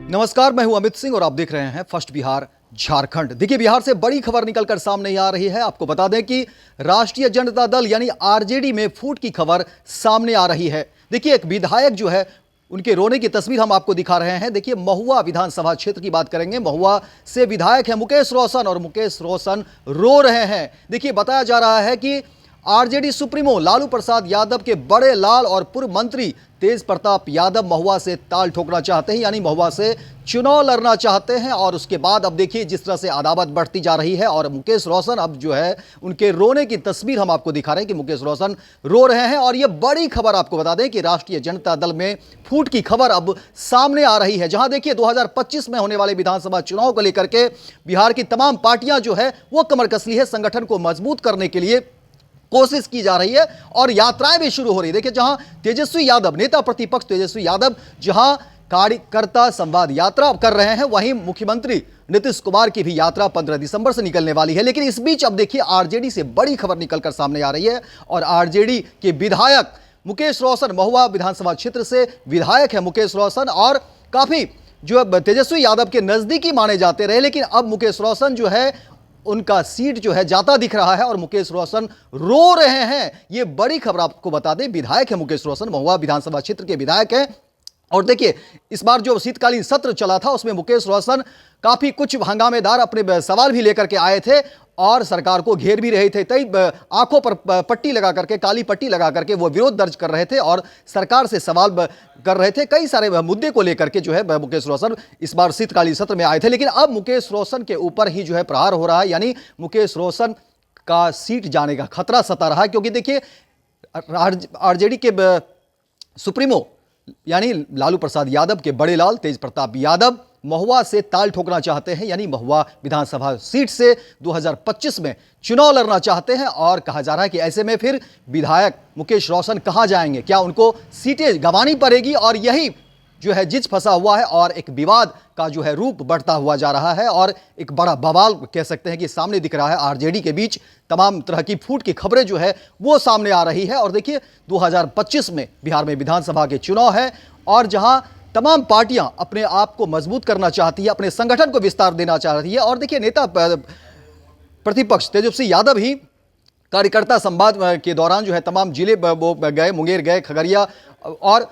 नमस्कार, मैं हूं अमित सिंह और आप देख रहे हैं फर्स्ट बिहार झारखंड। देखिए, बिहार से बड़ी खबर निकलकर सामने आ रही है। आपको बता दें कि राष्ट्रीय जनता दल यानी आरजेडी में फूट की खबर सामने आ रही है। देखिए, एक विधायक जो है उनके रोने की तस्वीर हम आपको दिखा रहे हैं। देखिए, महुआ विधानसभा क्षेत्र की बात करेंगे। महुआ से विधायक है मुकेश रोशन और मुकेश रोशन रो रहे हैं। देखिए, बताया जा रहा है कि आरजेडी सुप्रीमो लालू प्रसाद यादव के बड़े लाल और पूर्व मंत्री तेज प्रताप यादव महुआ से ताल ठोकना चाहते हैं, यानी महुआ से चुनाव लड़ना चाहते हैं। और उसके बाद अब देखिए जिस तरह से अदावत बढ़ती जा रही है और मुकेश रोशन अब जो है उनके रोने की तस्वीर हम आपको दिखा रहे हैं कि मुकेश रोशन रो रहे हैं। और यह बड़ी खबर आपको बता दें कि राष्ट्रीय जनता दल में फूट की खबर अब सामने आ रही है, जहां देखिए 2025 में होने वाले विधानसभा चुनाव को लेकर के बिहार की तमाम पार्टियां जो है वो कमर कस ली है। संगठन को मजबूत करने के लिए कोशिश की जा रही है और यात्राएं भी शुरू हो रही है। देखिए, जहां तेजस्वी यादव, नेता प्रतिपक्ष तेजस्वी यादव जहां कार्यकर्ता संवाद यात्रा कर रहे हैं, वहीं मुख्यमंत्री नीतीश कुमार की भी यात्रा 15 दिसंबर से निकलने वाली है। लेकिन इस बीच अब देखिए आरजेडी से बड़ी खबर निकलकर सामने आ रही है और आरजेडी के विधायक मुकेश रोशन, महुआ विधानसभा क्षेत्र से विधायक है मुकेश रोशन और काफी जो तेजस्वी यादव के नजदीकी माने जाते रहे। लेकिन अब मुकेश रोशन जो है उनका सीट जो है जाता दिख रहा है और मुकेश रोशन रो रहे हैं। यह बड़ी खबर आपको बता दें, विधायक है मुकेश रोशन, महुआ विधानसभा क्षेत्र के विधायक हैं। और देखिए, इस बार जो शीतकालीन सत्र चला था उसमें मुकेश रोशन काफी कुछ हंगामेदार अपने सवाल भी लेकर के आए थे और सरकार को घेर भी रहे थे। कई आंखों पर पट्टी लगा करके, काली पट्टी लगा करके वो विरोध दर्ज कर रहे थे और सरकार से सवाल कर रहे थे। कई सारे मुद्दे को लेकर के जो है मुकेश रोशन इस बार शीतकालीन सत्र में आए थे। लेकिन अब मुकेश रोशन के ऊपर ही जो है प्रहार हो रहा है, यानी मुकेश रोशन का सीट जाने का खतरा सता रहा है। क्योंकि देखिए, आरजेडी के सुप्रीमो यानी लालू प्रसाद यादव के बड़े लाल तेज प्रताप यादव महुआ से ताल ठोकना चाहते हैं, यानी महुआ विधानसभा सीट से 2025 में चुनाव लड़ना चाहते हैं। और कहा जा रहा है कि ऐसे में फिर विधायक मुकेश रोशन कहां जाएंगे, क्या उनको सीटें गंवानी पड़ेगी? और यही जो है जिज फंसा हुआ है और एक विवाद का जो है रूप बढ़ता हुआ जा रहा है और एक बड़ा बवाल कह सकते हैं कि सामने दिख रहा है। आरजेडी के बीच तमाम तरह की फूट की खबरें जो है वो सामने आ रही है। और देखिए, 2025 में बिहार में विधानसभा के चुनाव है और जहां तमाम पार्टियां अपने आप को मजबूत करना चाहती है, अपने संगठन को विस्तार देना चाहती है। और देखिए, नेता प्रतिपक्ष तेजस्वी यादव ही कार्यकर्ता संवाद के दौरान जो है तमाम जिले वो गए, मुंगेर गए, खगड़िया और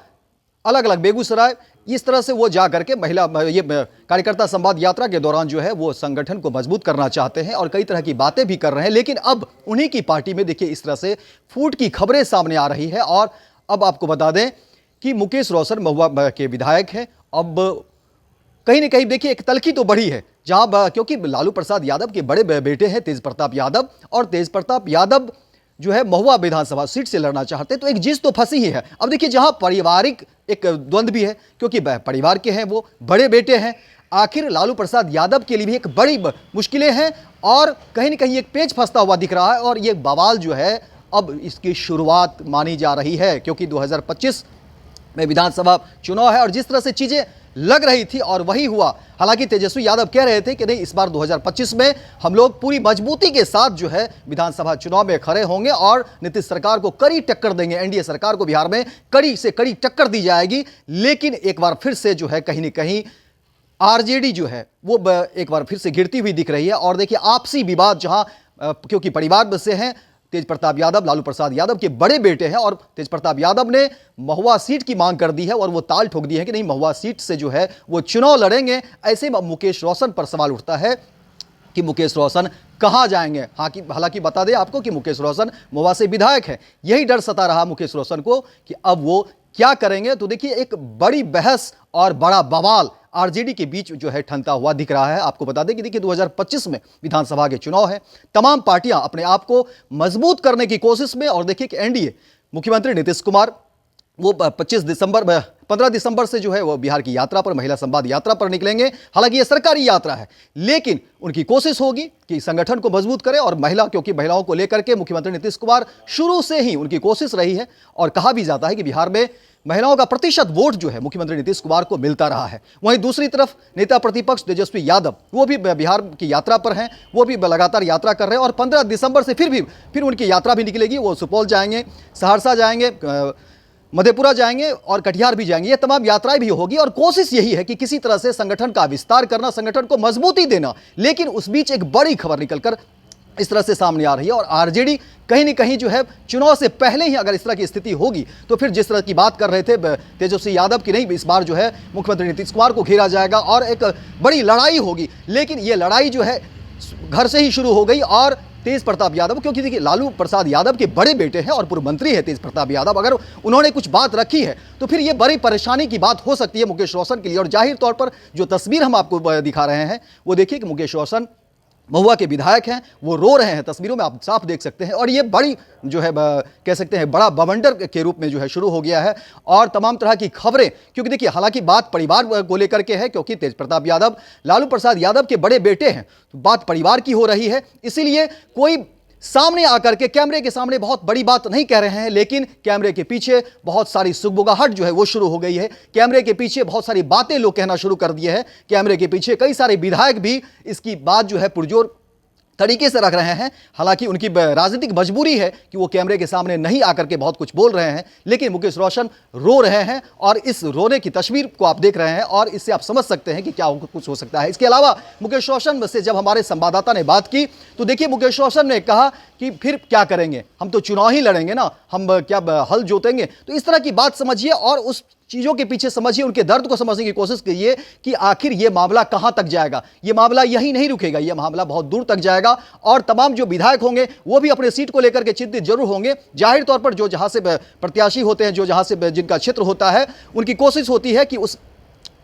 अलग अलग बेगूसराय, इस तरह से वो जा करके ये कार्यकर्ता संवाद यात्रा के दौरान जो है वो संगठन को मजबूत करना चाहते हैं और कई तरह की बातें भी कर रहे हैं। लेकिन अब उन्हीं की पार्टी में देखिए इस तरह से फूट की खबरें सामने आ रही है। और अब आपको बता दें कि मुकेश रोशन महुआ के विधायक हैं। अब कहीं ना कहीं देखिए एक तलखी तो बढ़ी है, जहां क्योंकि लालू प्रसाद यादव के बड़े बेटे हैं तेज प्रताप यादव और तेज प्रताप यादव जो है महुआ विधानसभा सीट से लड़ना चाहते हैं, तो एक जिस तो फंसी ही है। अब देखिए, जहां पारिवारिक एक द्वंद्व भी है क्योंकि परिवार के हैं, वो बड़े बेटे हैं। आखिर लालू प्रसाद यादव के लिए भी एक बड़ी मुश्किलें हैं और कहीं ना कहीं एक पेच फंसता हुआ दिख रहा है। और ये बवाल जो है अब इसकी शुरुआत मानी जा रही है, क्योंकि 2025 में विधानसभा चुनाव है और जिस तरह से चीजें लग रही थी और वही हुआ। हालांकि तेजस्वी यादव कह रहे थे कि नहीं, इस बार 2025 में हम लोग पूरी मजबूती के साथ जो है विधानसभा चुनाव में खड़े होंगे और नीतीश सरकार को कड़ी टक्कर देंगे, एनडीए सरकार को बिहार में कड़ी से कड़ी टक्कर दी जाएगी। लेकिन एक बार फिर से जो है कहीं ना कहीं आरजेडी जो है वो एक बार फिर से गिरती हुई दिख रही है। और देखिए, आपसी विवाद जहां क्योंकि परिवार से हैं, तेज प्रताप यादव लालू प्रसाद यादव के बड़े बेटे हैं और तेज प्रताप यादव ने महुआ सीट की मांग कर दी है और वो ताल ठोक दी है कि नहीं, महुआ सीट से जो है वो चुनाव लड़ेंगे। ऐसे में मुकेश रोशन पर सवाल उठता है कि मुकेश रोशन कहां जाएंगे। हालांकि बता दें आपको कि मुकेश रोशन महुआ से विधायक है। यही डर सता रहा मुकेश रोशन को कि अब वो क्या करेंगे। तो देखिए, एक बड़ी बहस और बड़ा बवाल आरजेडी के बीच जो है ठनता हुआ दिख रहा है। आपको बता दें कि देखिए 2025 में विधानसभा के चुनाव है, तमाम पार्टियां अपने आप को मजबूत करने की कोशिश में। और देखिए कि एनडीए मुख्यमंत्री नीतीश कुमार वो 15 दिसंबर से जो है वो बिहार की यात्रा पर, महिला संवाद यात्रा पर निकलेंगे। हालांकि ये सरकारी यात्रा है, लेकिन उनकी कोशिश होगी कि संगठन को मजबूत करें और क्योंकि महिलाओं को लेकर के मुख्यमंत्री नीतीश कुमार शुरू से ही उनकी कोशिश रही है और कहा भी जाता है कि बिहार में महिलाओं का प्रतिशत वोट जो है मुख्यमंत्री नीतीश कुमार को मिलता रहा है। वहीं दूसरी तरफ नेता प्रतिपक्ष तेजस्वी यादव वो भी बिहार की यात्रा पर हैं, वो भी लगातार यात्रा कर रहे हैं और 15 दिसंबर से फिर उनकी यात्रा भी निकलेगी। वो सुपौल जाएंगे, सहरसा जाएंगे, मधेपुरा जाएंगे और कटिहार भी जाएंगे। ये तमाम यात्राएं भी होगी और कोशिश यही है कि किसी तरह से संगठन का विस्तार करना, संगठन को मजबूती देना। लेकिन उस बीच एक बड़ी खबर निकलकर इस तरह से सामने आ रही है और आरजेडी कहीं न कहीं जो है चुनाव से पहले ही अगर इस तरह की स्थिति होगी तो फिर जिस तरह की बात कर रहे थे तेजस्वी यादव की, नहीं, इस बार जो है मुख्यमंत्री नीतीश कुमार को घेरा जाएगा और एक बड़ी लड़ाई होगी। लेकिन ये लड़ाई जो है घर से ही शुरू हो गई और तेज प्रताप यादव, क्योंकि देखिए लालू प्रसाद यादव के बड़े बेटे हैं और पूर्व मंत्री है तेज प्रताप यादव, अगर उन्होंने कुछ बात रखी है तो फिर ये बड़ी परेशानी की बात हो सकती है मुकेश रोशन के लिए। और जाहिर तौर पर जो तस्वीर हम आपको दिखा रहे हैं वो देखिए कि मुकेश रोशन महुआ के विधायक हैं, वो रो रहे हैं, तस्वीरों में आप साफ देख सकते हैं। और ये बड़ी जो है कह सकते हैं बड़ा बवंडर के रूप में जो है शुरू हो गया है और तमाम तरह की खबरें, क्योंकि देखिए हालांकि बात परिवार को लेकर के है, क्योंकि तेज प्रताप यादव लालू प्रसाद यादव के बड़े बेटे हैं, तो बात परिवार की हो रही है। इसीलिए कोई सामने आकर के कैमरे के सामने बहुत बड़ी बात नहीं कह रहे हैं, लेकिन कैमरे के पीछे बहुत सारी सुगबुगाहट जो है वो शुरू हो गई है। कैमरे के पीछे बहुत सारी बातें लोग कहना शुरू कर दिए हैं। कैमरे के पीछे कई सारे विधायक भी इसकी बात जो है पुरजोर तरीके से रख रहे हैं। हालांकि उनकी राजनीतिक मजबूरी है कि वो कैमरे के सामने नहीं आकर के बहुत कुछ बोल रहे हैं, लेकिन मुकेश रोशन रो रहे हैं और इस रोने की तस्वीर को आप देख रहे हैं और इससे आप समझ सकते हैं कि क्या कुछ हो सकता है। इसके अलावा मुकेश रोशन से जब हमारे संवाददाता ने बात की तो देखिए मुकेश रोशन ने कहा कि फिर क्या करेंगे, हम तो चुनाव ही लड़ेंगे ना, हम क्या हल जोतेंगे। तो इस तरह की बात समझिए और उस चीजों के पीछे समझिए, उनके दर्द को समझने की कोशिश कीजिए कि आखिर यह मामला कहां तक जाएगा। यह मामला यही नहीं रुकेगा, यह मामला बहुत दूर तक जाएगा और तमाम जो विधायक होंगे वो भी अपने सीट को लेकर के चिंतित जरूर होंगे। जाहिर तौर पर जो जहां से प्रत्याशी होते हैं, जो जहां से जिनका क्षेत्र होता है, उनकी कोशिश होती है कि उस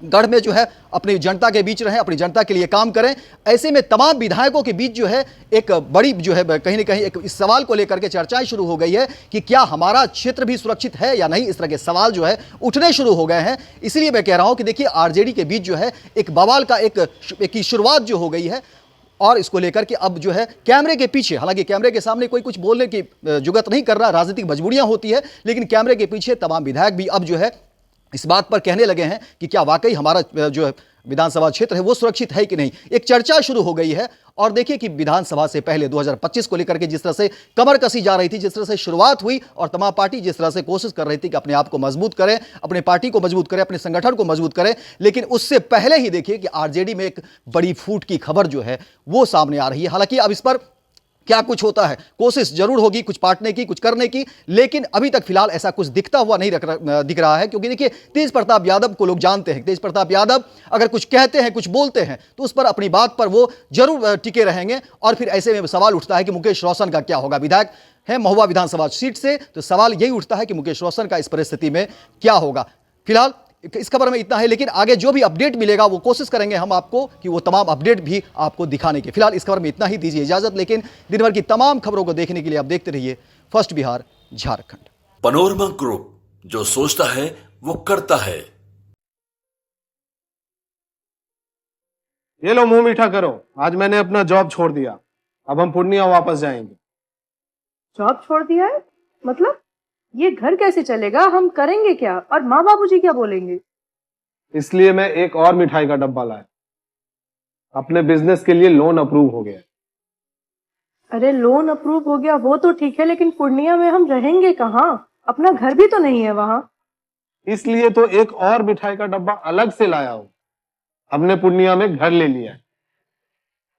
गढ़ में जो है अपनी जनता के बीच रहें, अपनी जनता के लिए काम करें। ऐसे में तमाम विधायकों के बीच जो है एक बड़ी जो है कहीं ना कहीं एक इस सवाल को लेकर के चर्चाएं शुरू हो गई है कि क्या हमारा क्षेत्र भी सुरक्षित है या नहीं। इस तरह के सवाल जो है उठने शुरू हो गए हैं। इसलिए मैं कह रहा हूं कि देखिए आरजेडी के बीच जो है एक बवाल का एक शुरुआत जो हो गई है और इसको लेकर के अब जो है कैमरे के पीछे, हालांकि कैमरे के सामने कोई कुछ बोलने की जुगत नहीं कर रहा, राजनीतिक मजबूरियां होती है, लेकिन कैमरे के पीछे तमाम विधायक भी अब जो है इस बात पर कहने लगे हैं कि क्या वाकई हमारा जो विधानसभा क्षेत्र है वो सुरक्षित है कि नहीं। एक चर्चा शुरू हो गई है और देखिए कि विधानसभा से पहले 2025 को लेकर के जिस तरह से कमर कसी जा रही थी, जिस तरह से शुरुआत हुई और तमाम पार्टी जिस तरह से कोशिश कर रही थी कि अपने आप को मजबूत करें, अपने पार्टी को मजबूत करें, अपने संगठन को मजबूत करें, लेकिन उससे पहले ही देखिए कि आरजेडी में एक बड़ी फूट की खबर जो है वो सामने आ रही है। हालांकि अब इस पर क्या कुछ होता है, कोशिश जरूर होगी कुछ पाटने की, कुछ करने की, लेकिन अभी तक फिलहाल ऐसा कुछ दिखता हुआ नहीं दिख रहा है। क्योंकि देखिए तेज प्रताप यादव को लोग जानते हैं, तेज प्रताप यादव अगर कुछ कहते हैं, कुछ बोलते हैं तो उस पर अपनी बात पर वो जरूर टिके रहेंगे। और फिर ऐसे में सवाल उठता है कि मुकेश रोशन का क्या होगा। विधायक है महुआ विधानसभा सीट से, तो सवाल यही उठता है कि मुकेश रोशन का इस परिस्थिति में क्या होगा। फिलहाल इस खबर में इतना है, लेकिन आगे जो भी अपडेट मिलेगा वो कोशिश करेंगे हम आपको कि वो तमाम अपडेट भी आपको दिखाने के। फिलहाल इस खबर में इतना ही, दीजिए इजाजत। लेकिन दिन भर की तमाम खबरों को देखने के लिए आप देखते रहिए first Bihar Jharkhand. Panorama group, जो सोचता है वो करता है। ये लो मुंह मीठा करो, आज मैंने अपना जॉब छोड़ दिया, अब हम पूर्णिया वापस जाएंगे। जॉब छोड़ दिया है? मतलब ये घर कैसे चलेगा, हम करेंगे क्या और माँ बाबूजी क्या बोलेंगे? इसलिए मैं एक और मिठाई का डब्बा लाया, अपने बिजनेस के लिए लोन अप्रूव हो गया। अरे लोन अप्रूव हो गया वो तो ठीक है, लेकिन पूर्णिया में हम रहेंगे कहाँ? अपना घर भी तो नहीं है वहाँ। इसलिए तो एक और मिठाई का डब्बा अलग से लाया हूँ। हमने पूर्णिया में घर ले लिया है,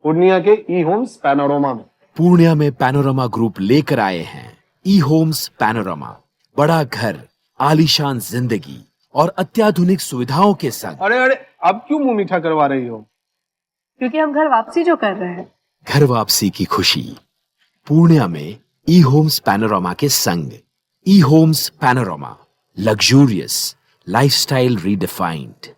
पूर्णिया के ई होम्स पैनोरमा में। पूर्णिया में पैनोरमा ग्रुप लेकर आए हैं ई होम्स पैनोरमा। बड़ा घर, आलीशान जिंदगी और अत्याधुनिक सुविधाओं के संग। अरे अरे, अब क्यों मुंह मीठा करवा रही हो? क्योंकि हम घर वापसी जो कर रहे हैं। घर वापसी की खुशी पूर्णिया में ई होम्स पैनोरमा के संग। E homes panorama, luxurious lifestyle redefined.